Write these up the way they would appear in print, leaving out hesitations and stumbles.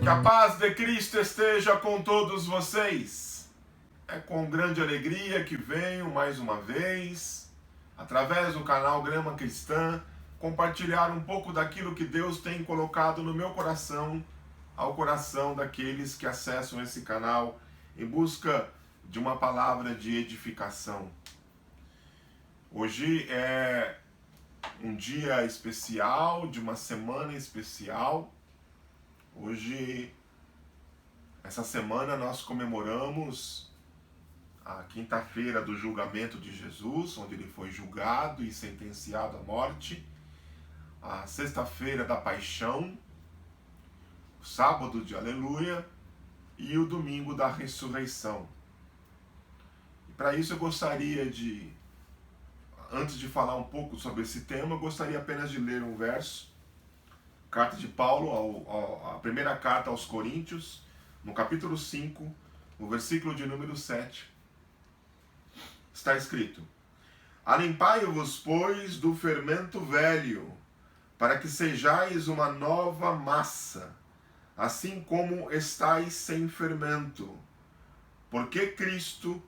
Que a paz de Cristo esteja com todos vocês. É com grande alegria que venho mais uma vez, através do canal Grama Cristã, compartilhar um pouco daquilo que Deus tem colocado no meu coração, ao coração daqueles que acessam esse canal em busca de uma palavra de edificação. Hoje é um dia especial, de uma semana especial. Hoje, essa semana, nós comemoramos a quinta-feira do julgamento de Jesus, onde ele foi julgado e sentenciado à morte, a sexta-feira da paixão, o sábado de aleluia e o domingo da ressurreição. E para isso eu gostaria de, antes de falar um pouco sobre esse tema, eu gostaria apenas de ler um verso, carta de Paulo, a primeira carta aos Coríntios, no capítulo 5, no versículo de número 7, está escrito: Alimpai-vos, pois, do fermento velho, para que sejais uma nova massa, assim como estáis sem fermento, porque Cristo,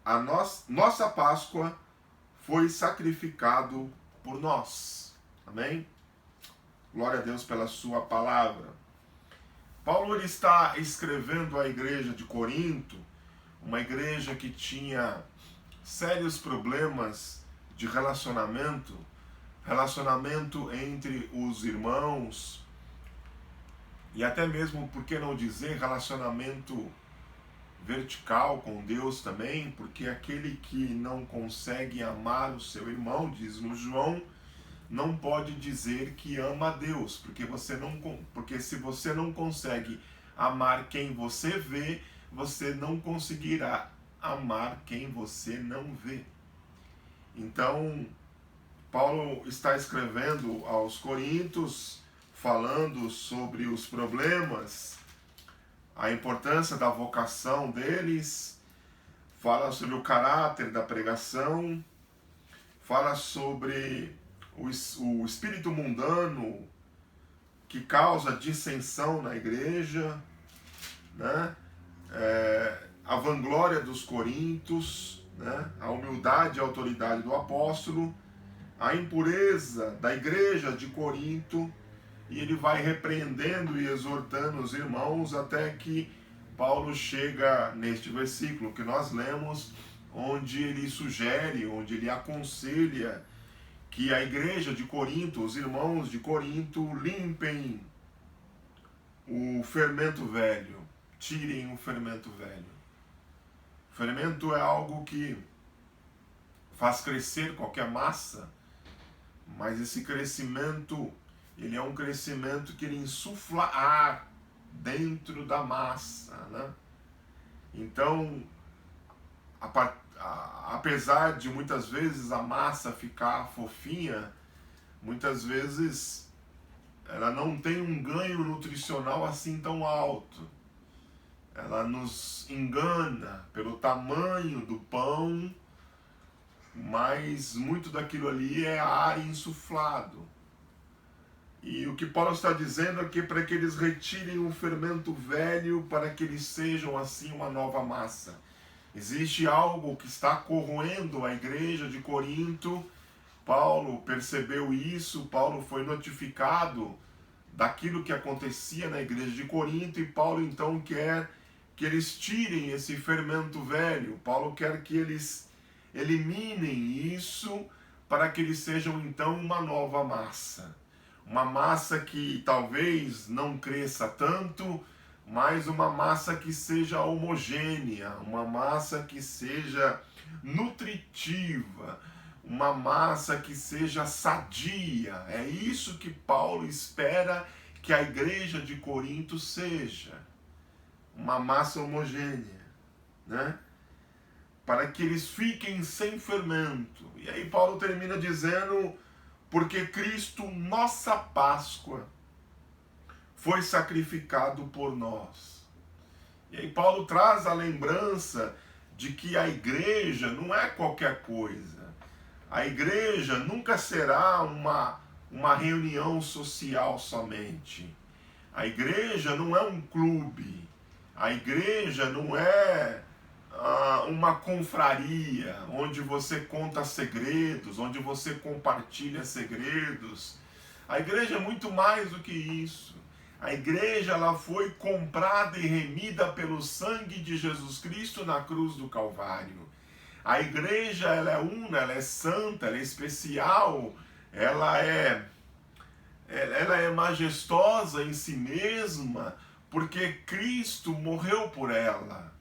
a nossa Páscoa, foi sacrificado por nós. Amém? Glória a Deus pela sua palavra. Paulo ele está escrevendo à igreja de Corinto, uma igreja que tinha sérios problemas de relacionamento entre os irmãos, e até mesmo, por que não dizer, relacionamento vertical com Deus também, porque aquele que não consegue amar o seu irmão, diz no João, não pode dizer que ama a Deus, porque se você não consegue amar quem você vê, você não conseguirá amar quem você não vê. Então, Paulo está escrevendo aos Coríntios, falando sobre os problemas, a importância da vocação deles, fala sobre o caráter da pregação, fala sobre o espírito mundano que causa dissensão na igreja, né? A vanglória dos coríntios, né? A humildade e a autoridade do apóstolo, a impureza da igreja de Corinto, e ele vai repreendendo e exortando os irmãos até que Paulo chega neste versículo que nós lemos, onde ele sugere, onde ele aconselha que a igreja de Corinto, os irmãos de Corinto, limpem o fermento velho, tirem o fermento velho. O fermento é algo que faz crescer qualquer massa, mas esse crescimento, ele é um crescimento que ele insufla ar dentro da massa, né? Então, apesar de muitas vezes a massa ficar fofinha, muitas vezes ela não tem um ganho nutricional assim tão alto. Ela nos engana pelo tamanho do pão, mas muito daquilo ali é ar insuflado. E o que Paulo está dizendo é que para que eles retirem o fermento velho, para que eles sejam assim uma nova massa. Existe algo que está corroendo a igreja de Corinto. Paulo percebeu isso, Paulo foi notificado daquilo que acontecia na igreja de Corinto, e Paulo então quer que eles tirem esse fermento velho. Paulo quer que eles eliminem isso para que eles sejam então uma nova massa. Uma massa que talvez não cresça tanto, mas uma massa que seja homogênea, uma massa que seja nutritiva, uma massa que seja sadia. É isso que Paulo espera que a igreja de Corinto seja. Uma massa homogênea, né? Para que eles fiquem sem fermento. E aí Paulo termina dizendo: porque Cristo, nossa Páscoa, foi sacrificado por nós. E aí Paulo traz a lembrança de que a igreja não é qualquer coisa. A igreja nunca será uma reunião social somente. A igreja não é um clube, a igreja não é uma confraria onde você conta segredos, onde você compartilha segredos. A igreja é muito mais do que isso. A igreja, ela foi comprada e remida pelo sangue de Jesus Cristo na cruz do Calvário. A igreja, ela é una, ela é santa, ela é especial, ela é majestosa em si mesma, porque Cristo morreu por ela.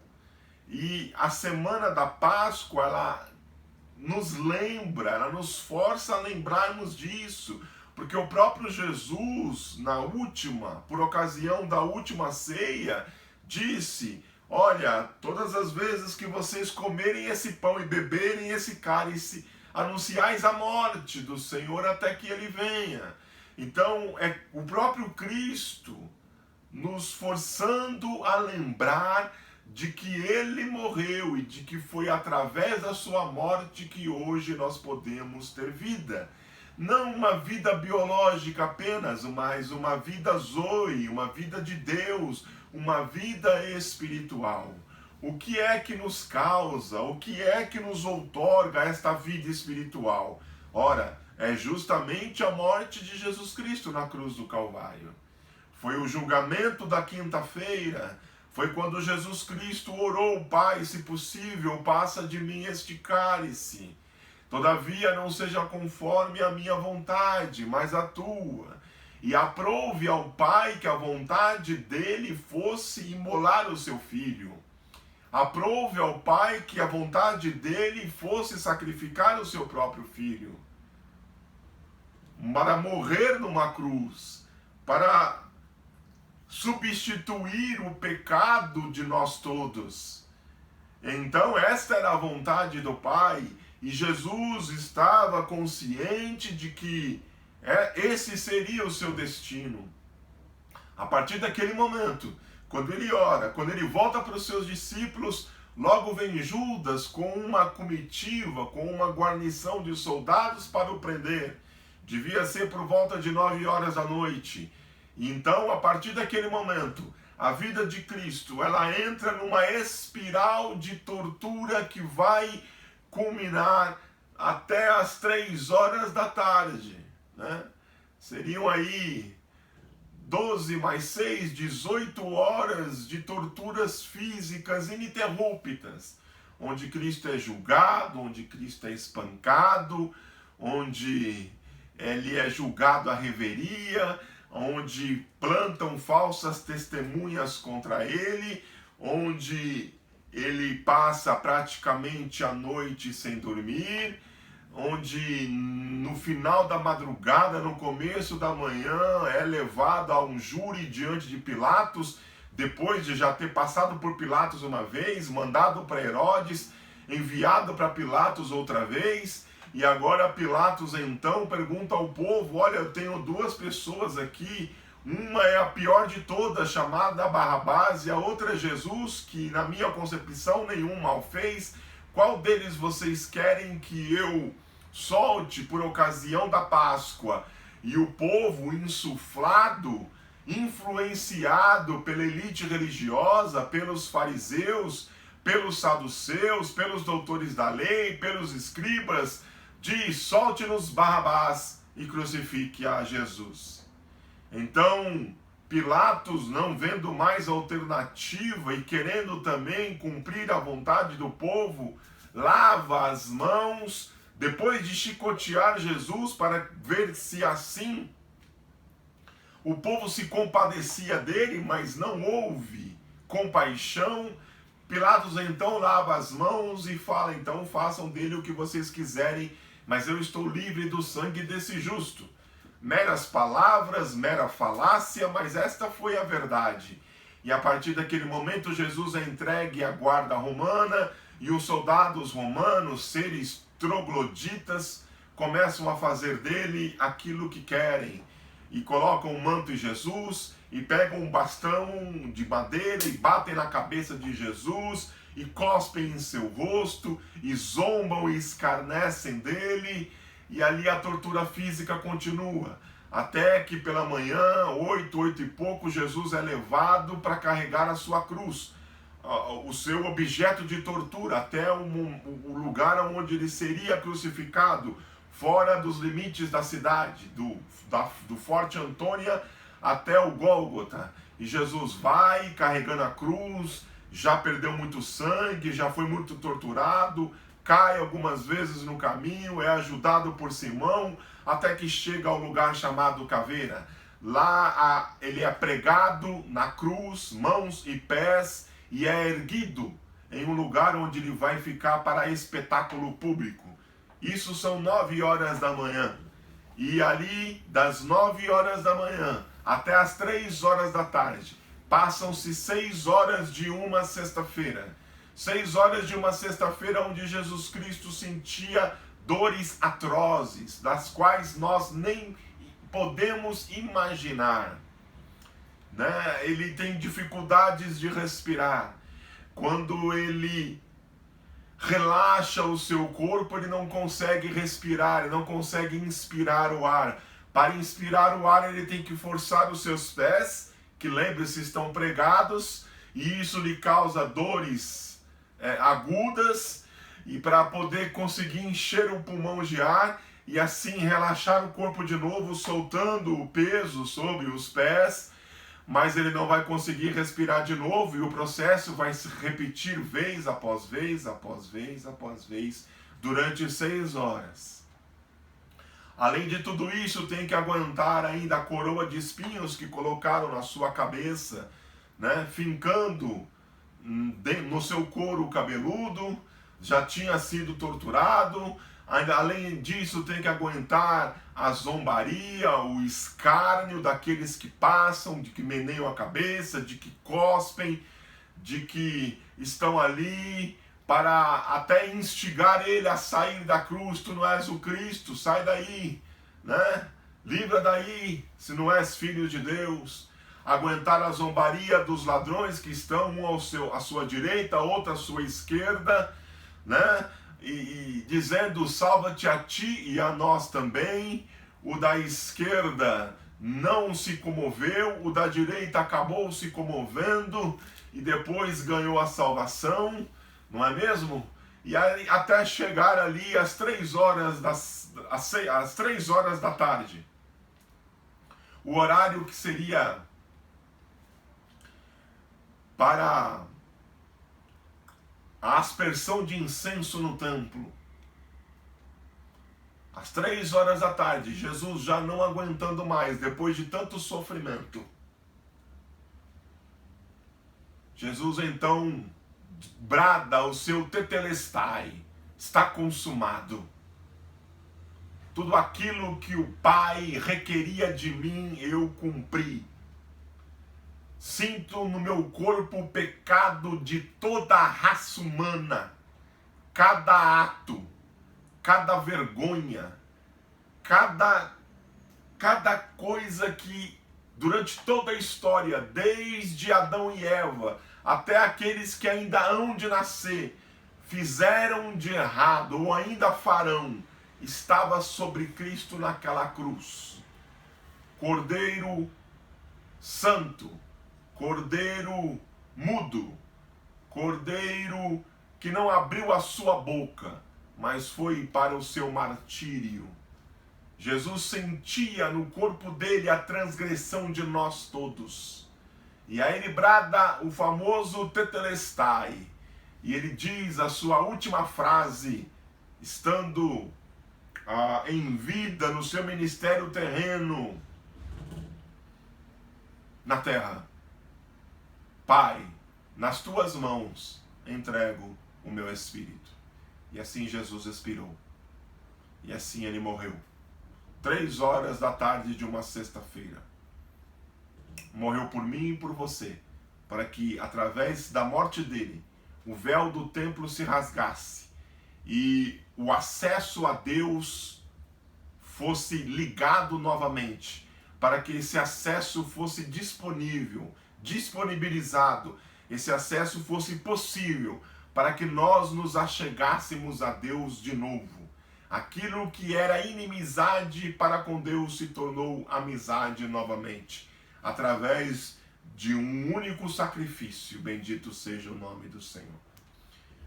E a semana da Páscoa, ela nos lembra, ela nos força a lembrarmos disso, porque o próprio Jesus, por ocasião da última ceia, disse: olha, todas as vezes que vocês comerem esse pão e beberem esse cálice, anunciais a morte do Senhor até que ele venha. Então, é o próprio Cristo nos forçando a lembrar de que ele morreu e de que foi através da sua morte que hoje nós podemos ter vida. Não uma vida biológica apenas, mas uma vida zoe, uma vida de Deus, uma vida espiritual. O que é que nos causa, o que é que nos outorga esta vida espiritual? Ora, é justamente a morte de Jesus Cristo na cruz do Calvário. Foi o julgamento da quinta-feira, foi quando Jesus Cristo orou: Pai, se possível, passa de mim este cálice. Todavia não seja conforme a minha vontade, mas a tua. E aprouve ao Pai que a vontade dele fosse imolar o seu filho. Aprouve ao Pai que a vontade dele fosse sacrificar o seu próprio filho, para morrer numa cruz, para substituir o pecado de nós todos. Então esta era a vontade do Pai, e Jesus estava consciente de que esse seria o seu destino. A partir daquele momento, quando ele ora, quando ele volta para os seus discípulos, logo vem Judas com uma comitiva, com uma guarnição de soldados para o prender. Devia ser por volta de 9 horas da noite. Então, a partir daquele momento, a vida de Cristo, ela entra numa espiral de tortura que vai culminar até as 3 horas da tarde, né? Seriam aí 12 mais 6, 18 horas de torturas físicas ininterruptas, onde Cristo é julgado, onde Cristo é espancado, onde ele é julgado à reveria, onde plantam falsas testemunhas contra ele, onde ele passa praticamente a noite sem dormir, onde no final da madrugada, no começo da manhã, é levado a um júri diante de Pilatos, depois de já ter passado por Pilatos uma vez, mandado para Herodes, enviado para Pilatos outra vez, e agora Pilatos então pergunta ao povo: olha, eu tenho 2 pessoas aqui, uma é a pior de todas, chamada Barrabás, e a outra é Jesus, que na minha concepção nenhum mal fez. Qual deles vocês querem que eu solte por ocasião da Páscoa? E o povo, insuflado, influenciado pela elite religiosa, pelos fariseus, pelos saduceus, pelos doutores da lei, pelos escribas, diz: solte-nos Barrabás e crucifique a Jesus. Então, Pilatos, não vendo mais alternativa e querendo também cumprir a vontade do povo, lava as mãos, depois de chicotear Jesus para ver se assim o povo se compadecia dele, mas não houve compaixão. Pilatos então lava as mãos e fala: então façam dele o que vocês quiserem, mas eu estou livre do sangue desse justo. Meras palavras, mera falácia, mas esta foi a verdade. E a partir daquele momento Jesus é entregue à guarda romana, e os soldados romanos, seres trogloditas, começam a fazer dele aquilo que querem. E colocam um manto em Jesus, e pegam um bastão de madeira e batem na cabeça de Jesus, e cospem em seu rosto, e zombam e escarnecem dele. E ali a tortura física continua. até que pela manhã, 8 e pouco, Jesus é levado para carregar a sua cruz, o seu objeto de tortura, até o lugar onde ele seria crucificado, fora dos limites da cidade, do Forte Antônia até o Gólgota. E Jesus vai carregando a cruz, já perdeu muito sangue, já foi muito torturado, cai algumas vezes no caminho, é ajudado por Simão, até que chega ao lugar chamado Caveira. Lá ele é pregado na cruz, mãos e pés, e é erguido em um lugar onde ele vai ficar para espetáculo público. Isso são 9 horas da manhã. E ali, das 9 horas da manhã até as 3 horas da tarde, passam-se 6 horas de uma sexta-feira. 6 horas de uma sexta-feira onde Jesus Cristo sentia dores atrozes, das quais nós nem podemos imaginar. Né? Ele tem dificuldades de respirar. Quando ele relaxa o seu corpo, ele não consegue respirar, ele não consegue inspirar o ar. Para inspirar o ar, ele tem que forçar os seus pés, que, lembre-se, estão pregados, e isso lhe causa dores agudas, e para poder conseguir encher o pulmão de ar, e assim relaxar o corpo de novo, soltando o peso sobre os pés, mas ele não vai conseguir respirar de novo, e o processo vai se repetir vez após vez, após vez, após vez, durante 6 horas. Além de tudo isso, tem que aguentar ainda a coroa de espinhos que colocaram na sua cabeça, né, fincando no seu couro cabeludo, já tinha sido torturado. Ainda, além disso, tem que aguentar a zombaria, o escárnio daqueles que passam, de que meneiam a cabeça, de que cospem, de que estão ali para até instigar ele a sair da cruz. Tu não és o Cristo, sai daí, né? Livra daí, se não és filho de Deus. Aguentar a zombaria dos ladrões que estão um à sua direita, outro à sua esquerda, né? E dizendo, salva-te a ti e a nós também. O da esquerda não se comoveu, o da direita acabou se comovendo e depois ganhou a salvação, não é mesmo? E aí, até chegar ali às 3 horas às 3 horas da tarde, o horário que seria para a aspersão de incenso no templo. Às 3 horas da tarde, Jesus já não aguentando mais, depois de tanto sofrimento, Jesus então brada o seu tetelestai, está consumado. Tudo aquilo que o Pai requeria de mim, eu cumpri. Sinto no meu corpo o pecado de toda a raça humana. Cada ato, cada vergonha, cada coisa que durante toda a história, desde Adão e Eva, até aqueles que ainda hão de nascer, fizeram de errado ou ainda farão, estava sobre Cristo naquela cruz. Cordeiro Santo, Cordeiro mudo, Cordeiro que não abriu a sua boca, mas foi para o seu martírio. Jesus sentia no corpo dele a transgressão de nós todos. E aí ele brada o famoso tetelestai. E ele diz a sua última frase, estando em vida no seu ministério terreno na terra: Pai, nas tuas mãos entrego o meu espírito. E assim Jesus expirou. E assim ele morreu. 3 horas da tarde de uma sexta-feira. Morreu por mim e por você, para que através da morte dele, o véu do templo se rasgasse e o acesso a Deus fosse ligado novamente, para que esse acesso fosse disponível, disponibilizado, esse acesso fosse possível, para que nós nos achegássemos a Deus de novo. Aquilo que era inimizade para com Deus se tornou amizade novamente, através de um único sacrifício. Bendito seja o nome do Senhor.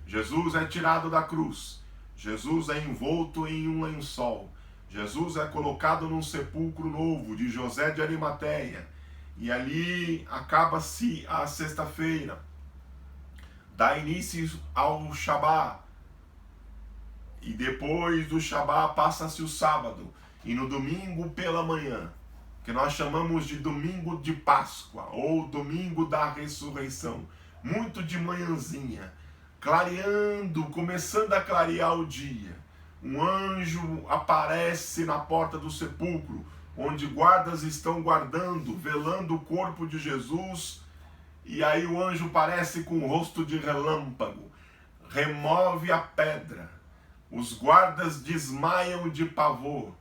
Jesus é tirado da cruz, Jesus é envolto em um lençol, Jesus é colocado num sepulcro novo de José de Arimateia, e ali acaba-se a sexta-feira, dá início ao Shabá, e depois do Shabá passa-se o sábado, e no domingo pela manhã, que nós chamamos de domingo de Páscoa, ou domingo da ressurreição, muito de manhãzinha, clareando, começando a clarear o dia, um anjo aparece na porta do sepulcro, onde guardas estão guardando, velando o corpo de Jesus, e aí o anjo aparece com o rosto de relâmpago, remove a pedra, os guardas desmaiam de pavor,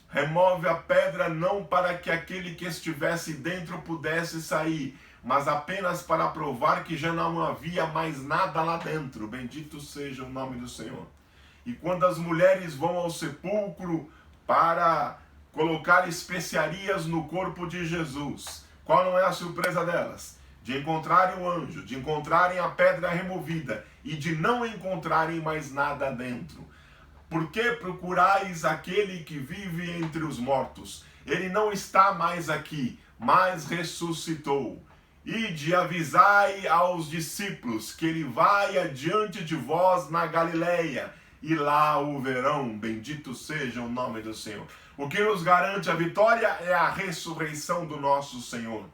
remove a pedra não para que aquele que estivesse dentro pudesse sair, mas apenas para provar que já não havia mais nada lá dentro. Bendito seja o nome do Senhor. E quando as mulheres vão ao sepulcro para colocar especiarias no corpo de Jesus, qual não é a surpresa delas? De encontrarem o anjo, de encontrarem a pedra removida e de não encontrarem mais nada dentro. Por que procurais aquele que vive entre os mortos? Ele não está mais aqui, mas ressuscitou. Ide avisai aos discípulos que ele vai adiante de vós na Galileia, e lá o verão. Bendito seja o nome do Senhor. O que nos garante a vitória é a ressurreição do nosso Senhor.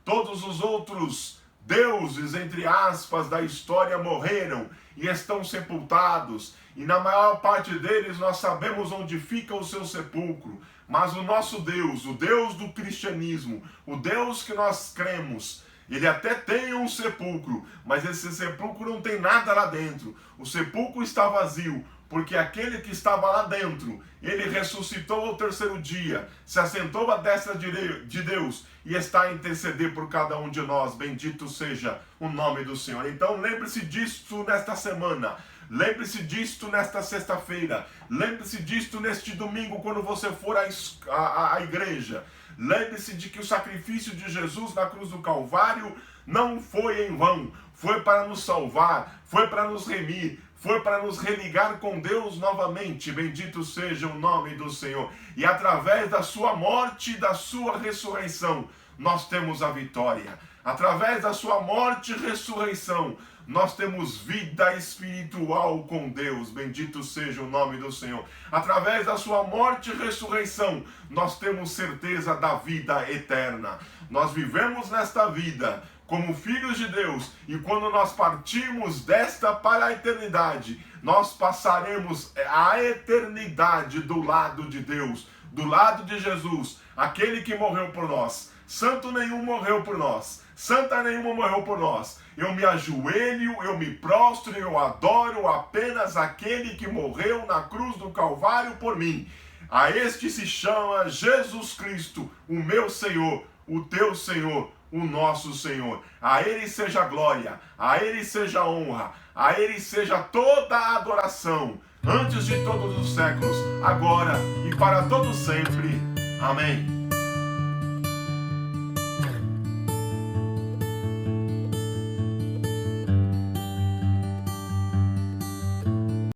Todos os outros deuses, entre aspas, da história morreram e estão sepultados, e na maior parte deles nós sabemos onde fica o seu sepulcro, mas o nosso Deus, o Deus do cristianismo, o Deus que nós cremos, ele até tem um sepulcro, mas esse sepulcro não tem nada lá dentro. O sepulcro está vazio, porque aquele que estava lá dentro, ele ressuscitou ao terceiro dia, se assentou à destra de Deus e está a interceder por cada um de nós. Bendito seja o nome do Senhor. Então lembre-se disto nesta semana. Lembre-se disto nesta sexta-feira. Lembre-se disto neste domingo quando você for à igreja. Lembre-se de que o sacrifício de Jesus na cruz do Calvário não foi em vão. Foi para nos salvar, foi para nos remir, foi para nos religar com Deus novamente. Bendito seja o nome do Senhor. E através da sua morte e da sua ressurreição, nós temos a vitória. Através da sua morte e ressurreição, nós temos vida espiritual com Deus. Bendito seja o nome do Senhor. Através da sua morte e ressurreição, nós temos certeza da vida eterna. Nós vivemos nesta vida como filhos de Deus, e quando nós partirmos desta para a eternidade, nós passaremos a eternidade do lado de Deus, do lado de Jesus, aquele que morreu por nós. Santo nenhum morreu por nós, santa nenhuma morreu por nós. Eu me ajoelho, eu me prostro, eu adoro apenas aquele que morreu na cruz do Calvário por mim. A este se chama Jesus Cristo, o meu Senhor, o teu Senhor, o nosso Senhor. A Ele seja glória, a Ele seja honra, a Ele seja toda a adoração, antes de todos os séculos, agora e para todo sempre. Amém.